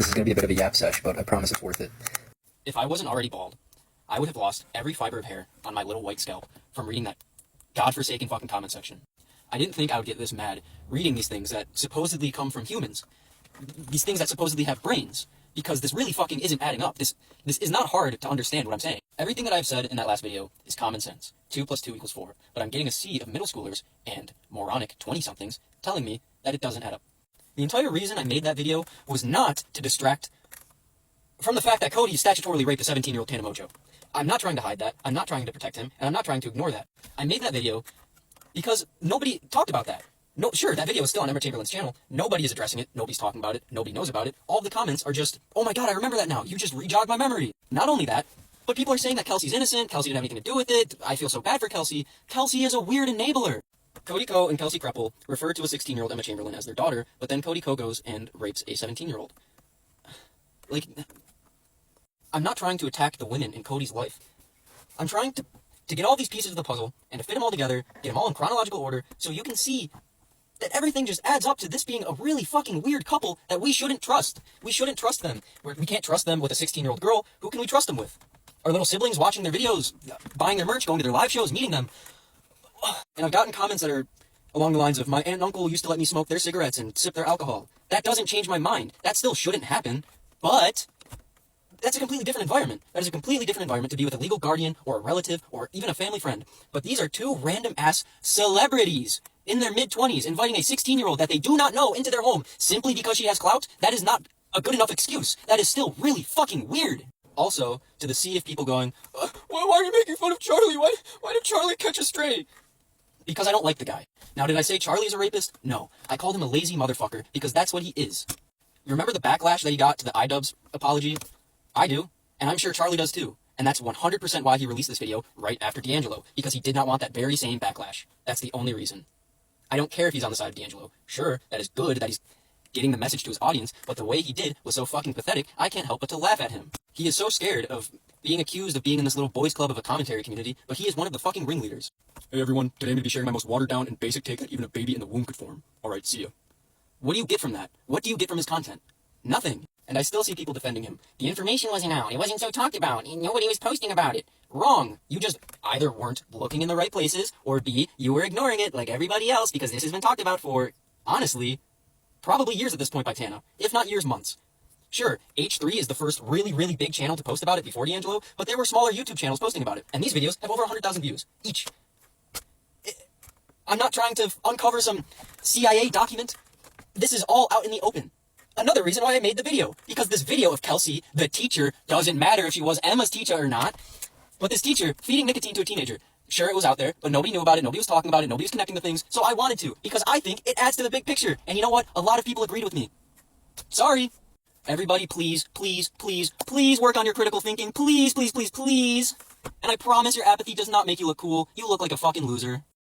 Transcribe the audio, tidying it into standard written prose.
This is going to be a bit of a yap sesh, but I promise it's worth it. If I wasn't already bald, I would have lost every fiber of hair on my little white scalp from reading that godforsaken fucking comment section. I didn't think I would get this mad reading these things that supposedly come from humans. These things that supposedly have brains. Because this really fucking isn't adding up. This is not hard to understand what I'm saying. Everything that I've said in that last video is common sense. 2 + 2 = 4. But I'm getting a sea of middle schoolers and moronic 20-somethings telling me that it doesn't add up. The entire reason I made that video was not to distract from the fact that Cody statutorily raped a 17-year-old Tana Mongeau. I'm not trying to hide that. I'm not trying to protect him. And I'm not trying to ignore that. I made that video because nobody talked about that. No, sure, that video is still on Emma Chamberlain's channel. Nobody is addressing it. Nobody's talking about it. Nobody knows about it. All the comments are just, oh my god, I remember that now. You just re-jogged my memory. Not only that, but people are saying that Kelsey's innocent. Kelsey didn't have anything to do with it. I feel so bad for Kelsey. Kelsey is a weird enabler. Codyko and Kelsey Kreppel refer to a 16-year-old Emma Chamberlain as their daughter, but then Codyko goes and rapes a 17-year-old. Like, I'm not trying to attack the women in Cody's life. I'm trying to get all these pieces of the puzzle and to fit them all together, get them all in chronological order, so you can see that everything just adds up to this being a really fucking weird couple that we shouldn't trust. We shouldn't trust them. We can't trust them with a 16-year-old girl. Who can we trust them with? Our little siblings watching their videos, buying their merch, going to their live shows, meeting them. And I've gotten comments that are along the lines of, my aunt and uncle used to let me smoke their cigarettes and sip their alcohol. That doesn't change my mind. That still shouldn't happen. But that's a completely different environment. That is a completely different environment to be with a legal guardian or a relative or even a family friend. But these are two random-ass celebrities in their mid-20s inviting a 16-year-old that they do not know into their home simply because she has clout. That is not a good enough excuse. That is still really fucking weird. Also, to the sea of people going, why are you making fun of Charlie? Why did Charlie catch a stray? Because I don't like the guy. Now, did I say Charlie is a rapist? No. I called him a lazy motherfucker because that's what he is. You remember the backlash that he got to the iDubbbz apology? I do, and I'm sure Charlie does too. And that's 100% why he released this video right after D'Angelo, because he did not want that very same backlash. That's the only reason. I don't care if he's on the side of D'Angelo. Sure, that is good that he's getting the message to his audience, but the way he did was so fucking pathetic, I can't help but to laugh at him. He is so scared of being accused of being in this little boys club of a commentary community, but he is one of the fucking ringleaders. Hey everyone, today I'm going to be sharing my most watered down and basic take that even a baby in the womb could form. Alright, see ya. What do you get from that? What do you get from his content? Nothing. And I still see people defending him. The information wasn't out. It wasn't so talked about. Nobody was posting about it. Wrong. You just either weren't looking in the right places, or B, you were ignoring it like everybody else because this has been talked about for, honestly, probably years at this point by Tana. If not years, months. Sure, H3 is the first really, really big channel to post about it before D'Angelo, but there were smaller YouTube channels posting about it. And these videos have over 100,000 views each. I'm not trying to uncover some CIA document. This is all out in the open. Another reason why I made the video, because this video of Kelsey, the teacher, doesn't matter if she was Emma's teacher or not, but this teacher feeding nicotine to a teenager, sure, it was out there, but nobody knew about it, nobody was talking about it, nobody was connecting the things, so I wanted to, because I think it adds to the big picture, and you know what? A lot of people agreed with me. Sorry. Everybody, please, please, please, please work on your critical thinking, please, please, please, please, and I promise your apathy does not make you look cool, you look like a fucking loser.